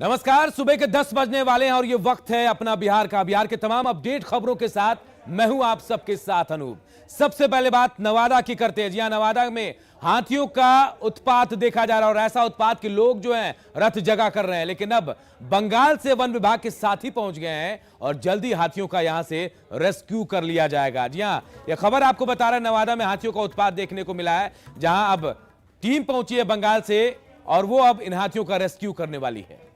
नमस्कार, सुबह के 10 बजने वाले हैं और ये वक्त है अपना बिहार का। बिहार के तमाम अपडेट खबरों के साथ मैं हूं आप सबके साथ अनूप। सबसे पहले बात नवादा की करते हैं। जी हां, नवादा में हाथियों का उत्पात देखा जा रहा है और ऐसा उत्पात कि लोग जो हैं रथ जगा कर रहे हैं। लेकिन अब बंगाल से वन विभाग के साथी पहुंच गए हैं और जल्दी हाथियों का यहां से रेस्क्यू कर लिया जाएगा। जी हां, यह खबर आपको बता रहा है नवादा में हाथियों का उत्पात देखने को मिला है, जहां अब टीम पहुंची है बंगाल से और वो अब इन हाथियों का रेस्क्यू करने वाली है।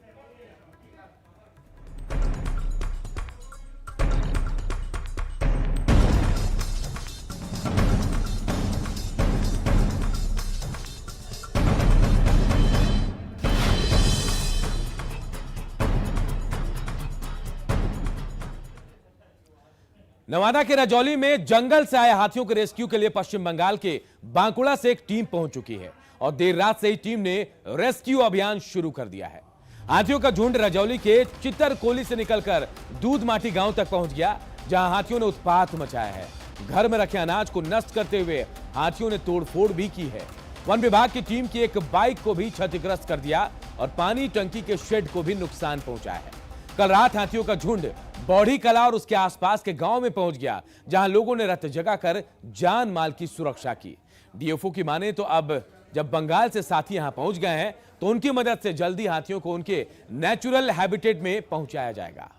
नवादा के रजौली में जंगल से आए हाथियों के रेस्क्यू के लिए पश्चिम बंगाल के बांकुड़ा से एक टीम पहुंच चुकी है और देर रात से ही टीम ने रेस्क्यू अभियान शुरू कर दिया है। हाथियों का झुंड रजौली के चित्तरकोली से निकलकर दूधमाटी गांव तक पहुंच गया, जहां हाथियों ने उत्पात मचाया है। घर में रखे अनाज को नष्ट करते हुए हाथियों ने तोड़फोड़ भी की है। वन विभाग की टीम की एक बाइक को भी क्षतिग्रस्त कर दिया और पानी टंकी के शेड को भी नुकसान पहुंचाया है। कल रात हाथियों का झुंड बौड़ी कला और उसके आसपास के गांव में पहुंच गया, जहां लोगों ने रथ जगाकर जान माल की सुरक्षा की। डीएफओ की माने तो अब जब बंगाल से साथी यहां पहुंच गए हैं तो उनकी मदद से जल्दी हाथियों को उनके नेचुरल हैबिटेट में पहुंचाया जाएगा।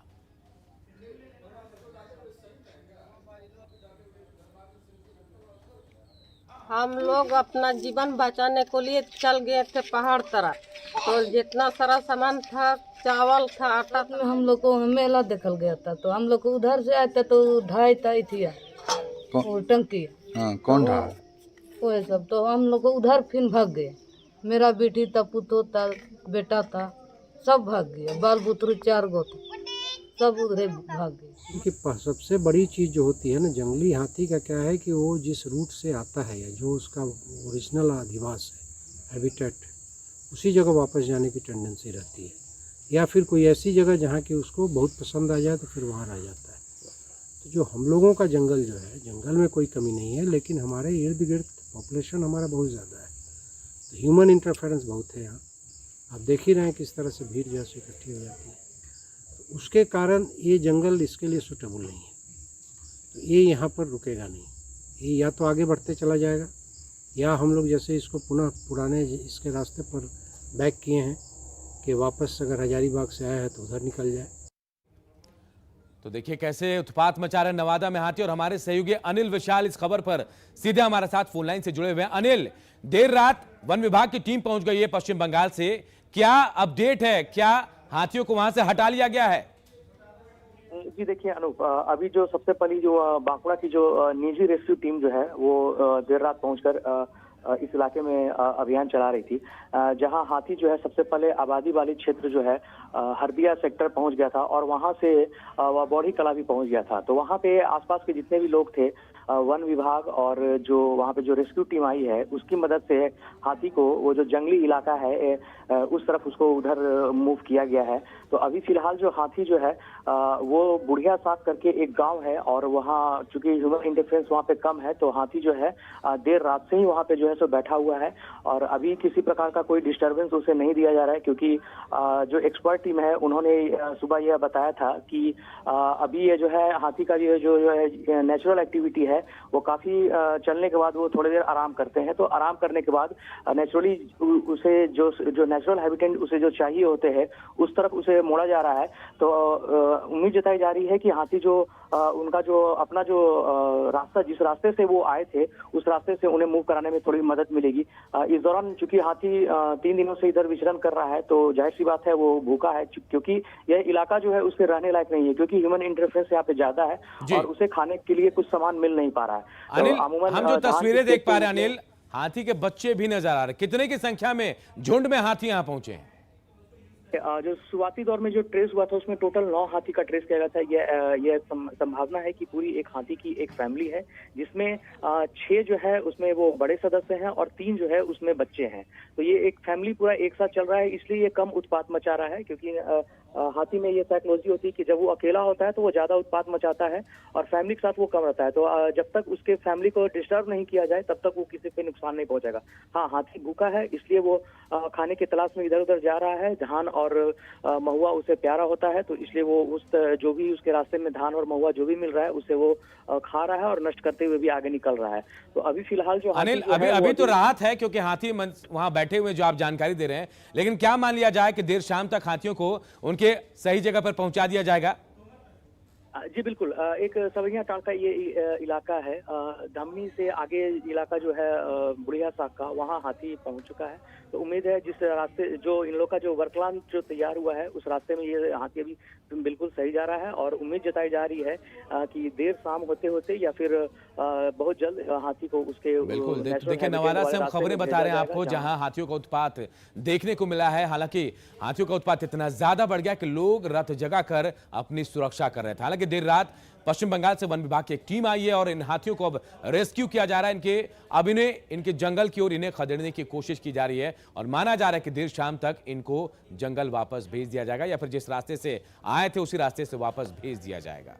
हम लोग अपना जीवन बचाने के लिए चल गए थे पहाड़ तरफ, तो जितना सारा सामान था, चावल था, आटा में हम लोग को मेला देखल गया था, तो हम लोग को उधर से आए थे तो ढाई थी वो टंकी। कौन ढा? वो सब तो हम लोग को उधर फिर भाग गए। मेरा बेटी था, पुतो था, बेटा था, सब भाग गए। बाल बुतरू 4 गो थे, सब उधर भाग गए। देखिए, सबसे बड़ी चीज़ जो होती है ना जंगली हाथी का, क्या है कि वो जिस रूट से आता है या जो उसका ओरिजिनल अधिवास है, हैबिटेट, उसी जगह वापस जाने की टेंडेंसी रहती है, या फिर कोई ऐसी जगह जहाँ की उसको बहुत पसंद आ जाए तो फिर वहाँ रह जाता है। तो जो हम लोगों का जंगल जो है, जंगल में कोई कमी नहीं है, लेकिन हमारे इर्द गिर्द पॉपुलेशन हमारा बहुत ज़्यादा है, तो ह्यूमन इंटरफेरेंस बहुत है यहाँ। आप देख ही रहे हैं किस तरह से भीड़ जैसे इकट्ठी हो जाती है, उसके कारण ये जंगल इसके लिए सूटेबल नहीं है। तो ये यहाँ पर रुकेगा नहीं, ये या तो आगे बढ़ते चला जाएगा या हम लोग जैसे इसको पुनः पुराने इसके रास्ते पर बैक किए हैं कि वापस अगर हजारीबाग से आया है तो उधर निकल जाए। तो देखिए कैसे उत्पात मचा रहे नवादा में हाथी, और हमारे सहयोगी अनिल विशाल इस खबर पर सीधे हमारे साथ फोन लाइन से जुड़े हुए हैं। अनिल, देर रात वन विभाग की टीम पहुंच गई है पश्चिम बंगाल से, क्या अपडेट है? क्या हाथियों को वहां से हटा लिया गया है? जी देखिए अनूप, अभी जो सबसे पहली जो बांकुड़ा की जो निजी रेस्क्यू टीम जो है वो देर रात पहुंचकर इस इलाके में अभियान चला रही थी, जहां हाथी जो है सबसे पहले आबादी वाली क्षेत्र जो है हरदिया सेक्टर पहुंच गया था और वहां से वह बौड़ी कला भी पहुंच गया था। तो वहां पे आसपास के जितने भी लोग थे, वन विभाग और जो वहां पे जो रेस्क्यू टीम आई है उसकी मदद से हाथी को वो जो जंगली इलाका है उस तरफ उसको उधर मूव किया गया है। तो अभी फिलहाल जो हाथी जो है वो बुढ़िया साथ करके एक गांव है और वहाँ चूंकि ह्यूमन इंटरफेरेंस वहाँ पे कम है, तो हाथी जो है देर रात से ही वहाँ पे जो है सो बैठा हुआ है और अभी किसी प्रकार का कोई डिस्टर्बेंस उसे नहीं दिया जा रहा है, क्योंकि जो एक्सपर्ट टीम है उन्होंने सुबह यह बताया था कि अभी ये जो है हाथी का जो है नेचुरल एक्टिविटी है वो काफी चलने के बाद वो थोड़ी देर आराम करते हैं। तो आराम करने के बाद नेचुरली उसे जो नेचुरल हैबिटेट उसे जो चाहिए होते हैं उस तरफ उसे मोड़ा जा रहा है। तो उम्मीद जताई जा रही है कि हाथी जो उनका जो अपना जो रास्ता, जिस रास्ते से वो आए थे उस रास्ते से उन्हें मूव कराने में थोड़ी मदद मिलेगी। इस दौरान चूंकि हाथी 3 दिनों से इधर विचरण कर रहा है, तो जाहिर सी बात है वो भूखा है, क्योंकि यह इलाका जो है उसके रहने लायक नहीं है, क्योंकि ह्यूमन इंटरफेरेंस यहाँ पे ज्यादा है और उसे खाने के लिए कुछ सामान मिल नहीं पा रहा है। अनिल, तो हम जो तस्वीरें देख पा रहे हैं अनिल, हाथी के बच्चे भी नजर आ रहे हैं। कितने की संख्या में झुंड में हाथी यहाँ पहुंचे हैं? जो शुरुआती दौर में जो ट्रेस हुआ था उसमें टोटल 9 हाथी का ट्रेस किया गया था। यह संभावना है कि पूरी एक हाथी की एक फैमिली है, जिसमें 6 जो है उसमें वो बड़े सदस्य हैं और 3 जो है उसमें बच्चे हैं। तो ये एक फैमिली पूरा एक साथ चल रहा है, इसलिए ये कम उत्पात मचा रहा है, क्योंकि हाथी में ये साइकोलॉजी होती है कि जब वो अकेला होता है तो वो ज्यादा उत्पात मचाता है और फैमिली के साथ वो कम रहता है। तो जब तक उसके फैमिली को डिस्टर्ब नहीं किया जाए तब तक वो किसी पे नुकसान नहीं पहुंचेगा। हाँ, हाथी भूखा है, इसलिए वो खाने की तलाश में इधर उधर जा रहा है। धान और महुआ उसे प्यारा होता है, तो इसलिए वो जो भी उसके रास्ते में धान और महुआ जो भी मिल रहा है उसे वो खा रहा है और नष्ट करते हुए भी आगे निकल रहा है। तो अभी फिलहाल जो अनिल, हाथी जो है, अभी तो राहत है क्योंकि हाथी वहां बैठे हुए जो आप जानकारी दे रहे हैं, लेकिन क्या मान लिया जाए कि देर शाम तक हाथियों को उनके सही जगह पर पहुंचा दिया जाएगा? जी बिल्कुल, एक सवैया टांग का ये इलाका है। धामनी से आगे इलाका जो है बुढ़िया साग का, वहाँ हाथी पहुंच चुका है। तो उम्मीद है जिस रास्ते जो इन लोग का जो वर्क प्लान जो तैयार हुआ है उस रास्ते में ये हाथी अभी बिल्कुल सही जा रहा है और उम्मीद जताई जा रही है कि देर शाम होते होते या फिर बहुत जल्द हाथी को उसके बिल्कुल। देखिए, नवादा से हम खबरें बता रहे हैं आपको, जहां हाथियों का उत्पात देखने को मिला है। हालांकि हाथियों का उत्पात इतना ज्यादा बढ़ गया कि लोग रथ जगा कर अपनी सुरक्षा कर रहे थे। हालांकि देर रात पश्चिम बंगाल से वन विभाग की एक टीम आई है और इन हाथियों को अब रेस्क्यू किया जा रहा है। अब इनके जंगल की ओर इन्हें खदेड़ने की कोशिश की जा रही है और माना जा रहा है कि देर शाम तक इनको जंगल वापस भेज दिया जाएगा या फिर जिस रास्ते से आए थे उसी रास्ते से वापस भेज दिया जाएगा।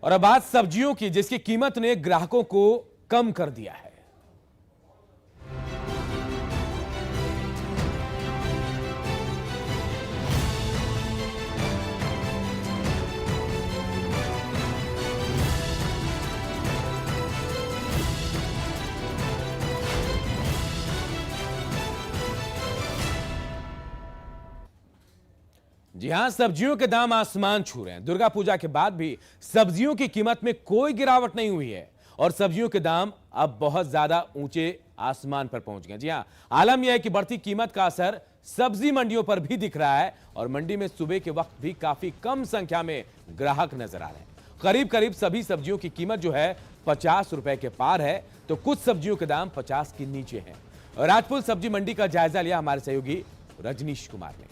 और अब बात सब्जियों की, जिसकी कीमत ने ग्राहकों को कम कर दिया है। जी हां, सब्जियों के दाम आसमान छू रहे हैं। दुर्गा पूजा के बाद भी सब्जियों की कीमत में कोई गिरावट नहीं हुई है और सब्जियों के दाम अब बहुत ज्यादा ऊंचे आसमान पर पहुंच गए। जी हां, आलम यह है कि बढ़ती कीमत का असर सब्जी मंडियों पर भी दिख रहा है और मंडी में सुबह के वक्त भी काफी कम संख्या में ग्राहक नजर आ रहे हैं। करीब करीब सभी सब्जियों की कीमत जो है 50 रुपए के पार है, तो कुछ सब्जियों के दाम 50 के नीचे हैं। राजपुर सब्जी मंडी का जायजा लिया हमारे सहयोगी रजनीश कुमार ने।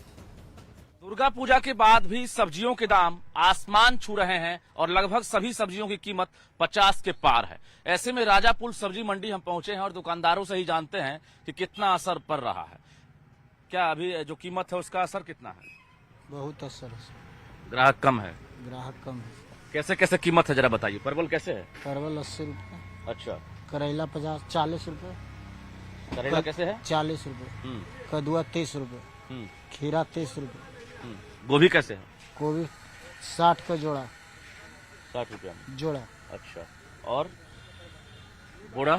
दुर्गा पूजा के बाद भी सब्जियों के दाम आसमान छू रहे हैं और लगभग सभी सब्जियों की कीमत 50 के पार है। ऐसे में राजापुर सब्जी मंडी हम पहुंचे हैं और दुकानदारों से ही जानते हैं कि कितना असर पड़ रहा है। क्या अभी जो कीमत है उसका असर कितना है? बहुत असर है। ग्राहक कम है? ग्राहक कम है। कैसे कैसे कीमत है जरा बताइए। परवल कैसे है? परवल 80 रुपये। अच्छा। करेला 40 रुपये। करेला कैसे है? 40 रुपये। कद्दुआ 30 रुपये। खीरा 30 रुपये। गोभी कैसे है? गोभी 60 का जोड़ा। 60 रुपया जोड़ा। अच्छा। और बोड़ा?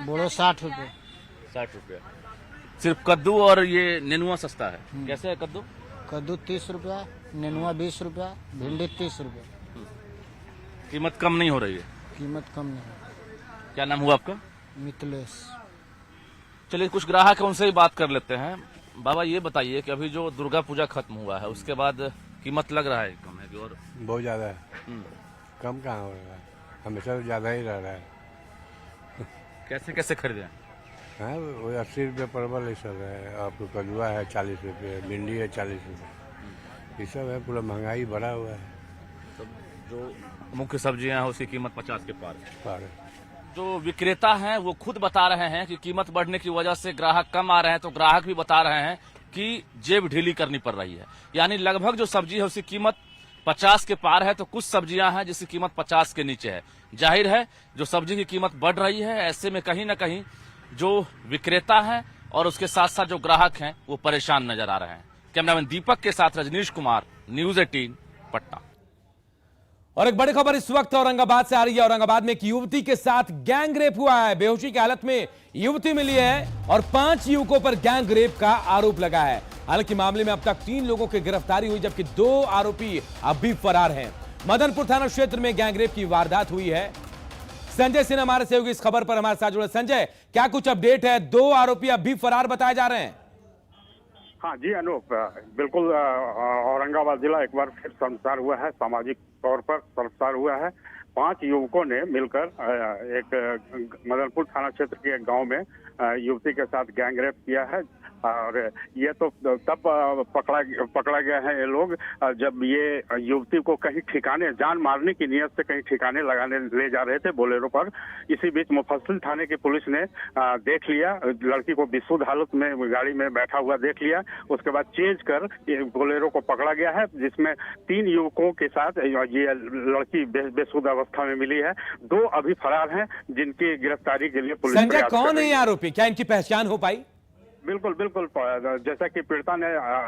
बोड़ो 60 रुपये। 60 रुपया। सिर्फ कद्दू और ये नेनुआ सस्ता है। कैसे है कद्दू? कद्दू 30 रुपया, नेनुआ 20 रुपया, भिंडी 30 रुपये। कीमत कम नहीं हो रही है? कीमत कम नहीं है। क्या नाम हुआ आपका? मिथिलेश। चलिए कुछ ग्राहक है उनसे ही बात कर लेते हैं। बाबा ये बताइए कि अभी जो दुर्गा पूजा खत्म हुआ है उसके बाद कीमत लग रहा है कम है कि और? बहुत ज्यादा है। कम कहाँ हो रहा है, हमेशा तो ज्यादा ही रह रहा है। कैसे कैसे खरीदे? हाँ, वो 80 रुपये परवल ये सब है, आपको कद्दुआ है 40 रुपये, भिंडी है 40 रुपये, ये सब है। पूरा महंगाई बढ़ा हुआ है। तो जो मुख्य सब्जियां हैं उसकी कीमत 50 के पार है। जो विक्रेता हैं वो खुद बता रहे हैं कि कीमत बढ़ने की वजह से ग्राहक कम आ रहे हैं, तो ग्राहक भी बता रहे हैं कि जेब ढीली करनी पड़ रही है। यानी लगभग जो सब्जी है उसकी कीमत 50 के पार है, तो कुछ सब्जियां हैं जिसकी कीमत 50 के नीचे है। जाहिर है जो सब्जी की कीमत बढ़ रही है, ऐसे में कहीं ना कहीं जो विक्रेता है और उसके साथ साथ जो ग्राहक हैं वो परेशान नजर आ रहे हैं। कैमरामैन दीपक के साथ रजनीश कुमार, न्यूज 18 पटना। और एक बड़ी खबर इस वक्त औरंगाबाद से आ रही है। औरंगाबाद में एक युवती के साथ गैंग रेप हुआ है। बेहोशी की हालत में युवती मिली है और 5 युवकों पर गैंग रेप का आरोप लगा है। हालांकि मामले में अब तक 3 लोगों की गिरफ्तारी हुई, जबकि 2 आरोपी अब भी फरार हैं। मदनपुर थाना क्षेत्र में गैंग रेप की वारदात हुई है। संजय सिन्हा हमारे सहयोगी इस खबर पर हमारे साथ जुड़े। संजय, क्या कुछ अपडेट है? 2 आरोपी अब भी फरार बताए जा रहे हैं। हाँ जी अनूप, बिल्कुल औरंगाबाद जिला एक बार फिर शर्मसार हुआ है, सामाजिक तौर पर शर्मसार हुआ है। 5 युवकों ने मिलकर एक मदनपुर थाना क्षेत्र के एक गांव में युवती के साथ गैंग रेप किया है, और ये तो तब पकड़ा गया है ये लोग जब ये युवती को कहीं ठिकाने जान मारने की नियत से कहीं ठिकाने लगाने ले जा रहे थे बोलेरो पर। इसी बीच मुफस्सिल थाने की पुलिस ने देख लिया, लड़की को बेसुध हालत में गाड़ी में बैठा हुआ देख लिया। उसके बाद चेज कर ये बोलेरो को पकड़ा गया है, जिसमें 3 युवकों के साथ ये लड़की बेसुध अवस्था में मिली है। 2 अभी फरार हैं, जिनकी गिरफ्तारी के लिए पुलिस संजय कौन है ये आरोपी, क्या इनकी पहचान हो पाई? बिल्कुल बिल्कुल, जैसा कि पीड़िता ने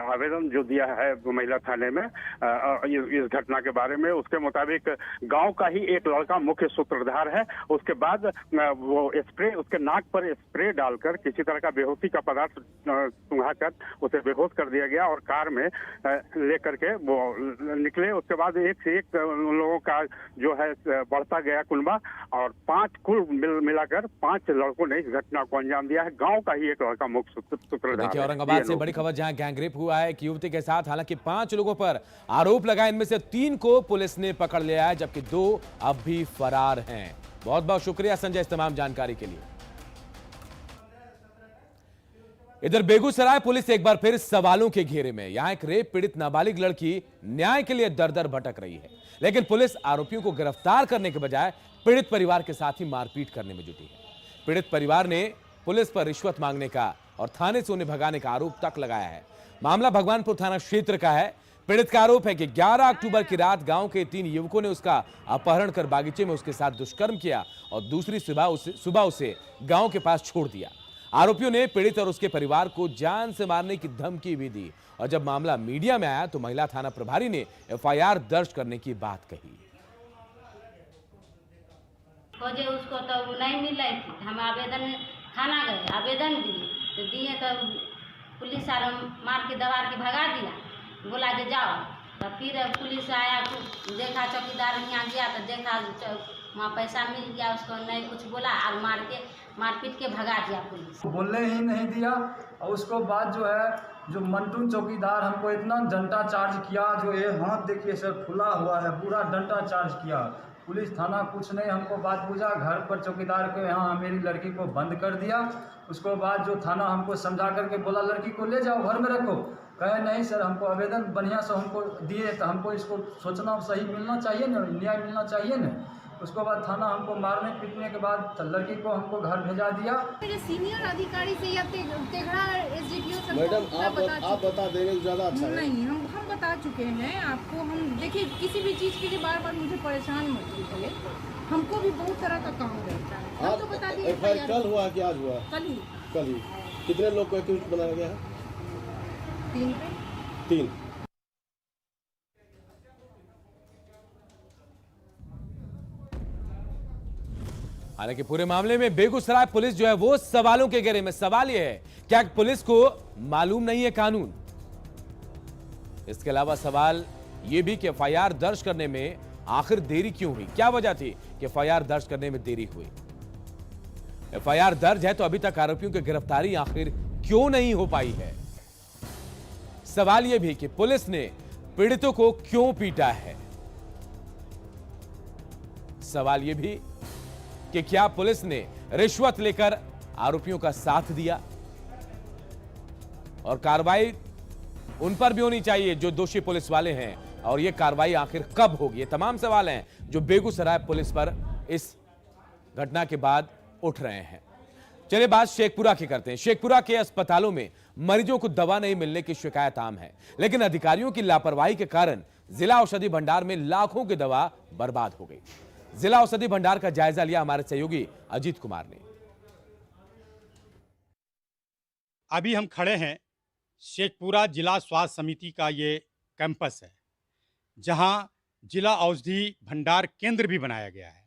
आवेदन जो दिया है महिला थाने में इस घटना के बारे में, उसके मुताबिक गांव का ही एक लड़का मुख्य सूत्रधार है। उसके बाद वो स्प्रे, उसके नाक पर स्प्रे डालकर किसी तरह का बेहोशी का पदार्थ सुंघाकर उसे बेहोश कर दिया गया और कार में लेकर के वो निकले। उसके बाद एक से एक उन लोगों का जो है बढ़ता गया कुनबा और 5 कुल मिलाकर 5 लड़कों ने इस घटना को अंजाम दिया है। गाँव का ही एक लड़का मुख्य देखिए औरंगाबाद से बड़ी खबर, जहां गैंगरेप हुआ है एक युवती के साथ। हालांकि 5 लोगों पर आरोप लगाए, इनमें से 3 को पुलिस ने पकड़ लिया है, जबकि 2 अब भी फरार हैं। बहुत बहुत शुक्रिया संजय इस तमाम जानकारी के लिए। इधर बेगूसराय पुलिस एक बार फिर सवालों के घेरे में। यहां एक रेप पीड़ित नाबालिग लड़की न्याय के लिए दर दर भटक रही है, लेकिन पुलिस आरोपियों को गिरफ्तार करने के बजाय पीड़ित परिवार के साथ ही मारपीट करने में जुटी है। पीड़ित परिवार ने पुलिस पर रिश्वत मांगने का और थाने से उन्हें भगाने का आरोप तक लगाया है। मामला भगवानपुर थाना क्षेत्र का है। पीड़ित का आरोप है कि 11 अक्टूबर की रात गांव के 3 युवकों ने उसका अपहरण कर बागीचे में उसके साथ दुष्कर्म किया और दूसरी सुबह उसे गांव के पास छोड़ दिया। आरोपियों ने पीड़ित और उसके परिवार को जान से मारने की धमकी भी दी और जब मामला मीडिया में आया तो महिला थाना प्रभारी ने FIR दर्ज करने की बात कही। खोजे उसको तो नहीं मिल रही थी, हम आवेदन थाना गए, आवेदन दिए तो पुलिस आर मार के दबार के भगा दिया, बोला जे जाओ। तो फिर पुलिस आया, देखा चौकीदार यहाँ गया तो देखा वहाँ पैसा मिल गया, उसको नहीं कुछ बोला और मारपीट के भगा दिया पुलिस। बोलने ही नहीं दिया और उसको बाद जो है जो मंटू चौकीदार हमको इतना डंडा चार्ज किया, जो ये हाथ देखिए सर फुला हुआ है, पूरा डंडा चार्ज किया। पुलिस थाना कुछ नहीं हमको बात पूछा, घर पर चौकीदार को यहाँ मेरी लड़की को बंद कर दिया। उसको बाद जो थाना हमको समझा करके बोला लड़की को ले जाओ घर में रखो, कहे नहीं सर हमको आवेदन बढ़िया से हमको दिए तो हमको इसको सोचना सही मिलना चाहिए ना, न्याय मिलना चाहिए ना। उसके बाद थाना हमको मारने पीटने के बाद लड़की को हमको घर भेजा दिया। सीनियर अधिकारी से या तेघड़ा SDPO से मैडम आप बता देंगे ज़्यादा अच्छा है। नहीं हम बता चुके हैं आपको। हम देखिए किसी भी चीज़ के लिए बार बार मुझे परेशान मत कीजिए, हमको भी बहुत तरह का काम रहता है। हम तो बता दिए FIR कल हुआ कि आज हुआ? कल ही। कितने लोग को एक्यूज बनाया गया है? 3। हालांकि पूरे मामले में बेगूसराय पुलिस जो है वो सवालों के घेरे में। सवाल यह है, क्या पुलिस को मालूम नहीं है कानून? इसके अलावा सवाल यह भी कि FIR दर्ज करने में आखिर देरी क्यों हुई? क्या वजह थी कि FIR दर्ज करने में देरी हुई? FIR दर्ज है तो अभी तक आरोपियों की गिरफ्तारी आखिर क्यों नहीं हो पाई है? सवाल यह भी कि पुलिस ने पीड़ितों को क्यों पीटा है? सवाल यह भी कि क्या पुलिस ने रिश्वत लेकर आरोपियों का साथ दिया? और कार्रवाई उन पर भी होनी चाहिए जो दोषी पुलिस वाले हैं, और यह कार्रवाई आखिर कब होगी? ये तमाम सवाल हैं जो बेगूसराय पुलिस पर इस घटना के बाद उठ रहे हैं। चलिए बात शेखपुरा की करते हैं। शेखपुरा के अस्पतालों में मरीजों को दवा नहीं मिलने की शिकायत आम है, लेकिन अधिकारियों की लापरवाही के कारण जिला औषधि भंडार में लाखों की दवा बर्बाद हो गई। जिला औषधि भंडार का जायजा लिया हमारे सहयोगी अजीत कुमार ने। अभी हम खड़े हैं शेखपुरा जिला स्वास्थ्य समिति का ये कैंपस है, जहां जिला औषधि भंडार केंद्र भी बनाया गया है।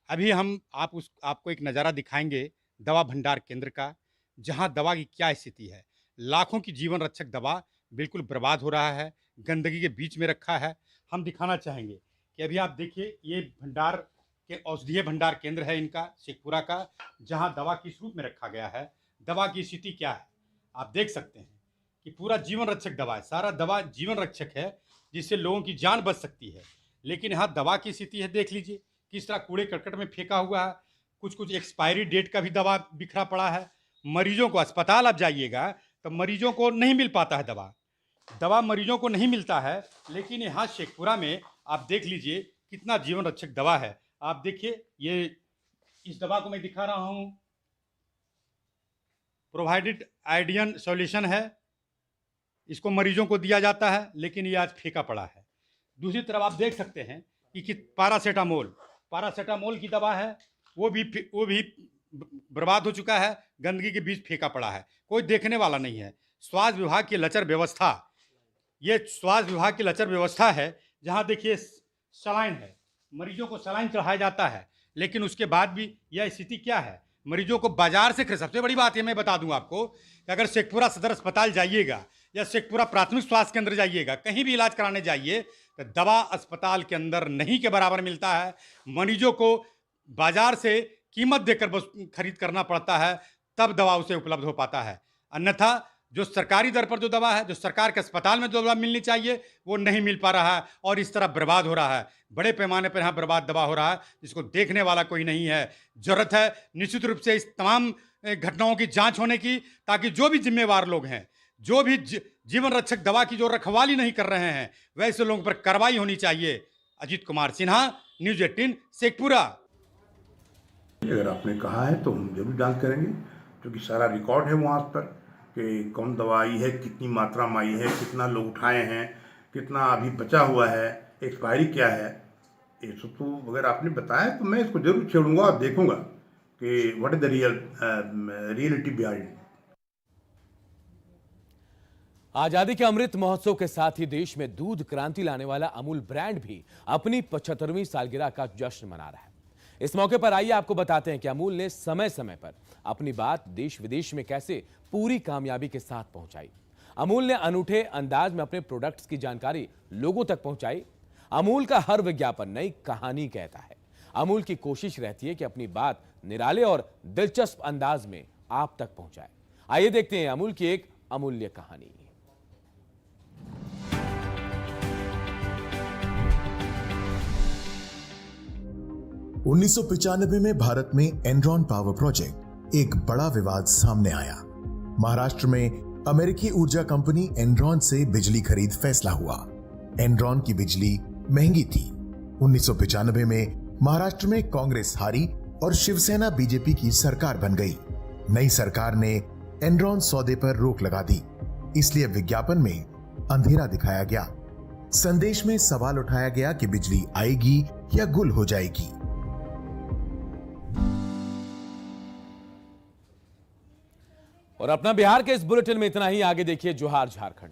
अभी हम आपको एक नज़ारा दिखाएंगे दवा भंडार केंद्र का, जहां दवा की क्या स्थिति है। लाखों की जीवन रक्षक दवा बिल्कुल बर्बाद हो रहा है, गंदगी के बीच में रखा है। हम दिखाना चाहेंगे कि अभी आप देखिए, ये भंडार के औषधीय भंडार केंद्र है इनका शेखपुरा का, जहां दवा किस रूप में रखा गया है, दवा की स्थिति क्या है। आप देख सकते हैं कि पूरा जीवन रक्षक दवा है, सारा दवा जीवन रक्षक है, जिससे लोगों की जान बच सकती है। लेकिन यहाँ दवा की स्थिति है, देख लीजिए किस तरह कूड़े करकट में फेंका हुआ है। कुछ एक्सपायरी डेट का भी दवा बिखरा पड़ा है। मरीजों को अस्पताल आप जाइएगा तो मरीजों को नहीं मिल पाता है दवा मरीजों को नहीं मिलता है। लेकिन यहाँ शेखपुरा में आप देख लीजिए कितना जीवन रक्षक दवा है। आप देखिए, ये इस दवा को मैं दिखा रहा हूँ, प्रोवाइडेड आयोडीन सॉल्यूशन है। इसको मरीजों को दिया जाता है, लेकिन ये आज फेंका पड़ा है। दूसरी तरफ आप देख सकते हैं कि पैरासीटामोल की दवा है, वो भी बर्बाद हो चुका है, गंदगी के बीच फेंका पड़ा है, कोई देखने वाला नहीं है। स्वास्थ्य विभाग की लचर व्यवस्था, ये स्वास्थ्य विभाग की लचर व्यवस्था है, जहाँ देखिए सलाइन है, मरीजों को सलाइन चढ़ाया जाता है, लेकिन उसके बाद भी यह स्थिति क्या है, मरीजों को बाजार से सबसे बड़ी बात ये मैं बता दूं आपको कि अगर शेखपुरा सदर अस्पताल जाइएगा या शेखपुरा प्राथमिक स्वास्थ्य केंद्र जाइएगा, कहीं भी इलाज कराने जाइए, तो दवा अस्पताल के अंदर नहीं के बराबर मिलता है। मरीजों को बाजार से कीमत देकर बस खरीद करना पड़ता है, तब दवा उसे उपलब्ध हो पाता है। अन्यथा जो सरकारी दर पर जो दवा है, जो सरकार के अस्पताल में जो दवा मिलनी चाहिए, वो नहीं मिल पा रहा है और इस तरह बर्बाद हो रहा है। बड़े पैमाने पर यहाँ बर्बाद दवा हो रहा है, जिसको देखने वाला कोई नहीं है। जरूरत है निश्चित रूप से इस तमाम घटनाओं की जांच होने की, ताकि जो भी जिम्मेवार लोग हैं, जो भी जीवन रक्षक दवा की जो रखवाली नहीं कर रहे हैं, वैसे लोगों पर कार्रवाई होनी चाहिए। अजीत कुमार सिन्हा, न्यूज़ 18 शेखपुरा। अगर आपने कहा है तो हम जरूर जांच करेंगे, क्योंकि सारा रिकॉर्ड है वहाँ पर कि कौन दवा आई है, कितनी मात्रा में आई है, कितना लोग उठाए हैं, कितना अभी बचा हुआ है, एक्सपायरी क्या है। ये सब तो अगर आपने बताया तो मैं इसको जरूर छेड़ूंगा और देखूंगा कि what is the reality behind. आजादी के अमृत महोत्सव के साथ ही देश में दूध क्रांति लाने वाला अमूल ब्रांड भी अपनी 75वीं सालगिरह का जश्न मना रहा है। इस मौके पर आइए आपको बताते हैं कि अमूल ने समय समय पर अपनी बात देश विदेश में कैसे पूरी कामयाबी के साथ पहुंचाई। अमूल ने अनूठे अंदाज में अपने प्रोडक्ट्स की जानकारी लोगों तक पहुंचाई। अमूल का हर विज्ञापन नई कहानी कहता है। अमूल की कोशिश रहती है कि अपनी बात निराले और दिलचस्प अंदाज में आप तक पहुंचाए। आइए देखते हैं अमूल की एक अमूल्य कहानी। 1995 में भारत में एनरॉन पावर प्रोजेक्ट एक बड़ा विवाद सामने आया। महाराष्ट्र में अमेरिकी ऊर्जा कंपनी एनरॉन से बिजली खरीद फैसला हुआ। एनरॉन की बिजली महंगी थी। 1995 में महाराष्ट्र में कांग्रेस हारी और शिवसेना बीजेपी की सरकार बन गई। नई सरकार ने एनरॉन सौदे पर रोक लगा दी, इसलिए विज्ञापन में अंधेरा दिखाया गया। संदेश में सवाल उठाया गया कि बिजली आएगी या गुल हो जाएगी। और अपना बिहार के इस बुलेटिन में इतना ही। आगे देखिए जोहार झारखंड।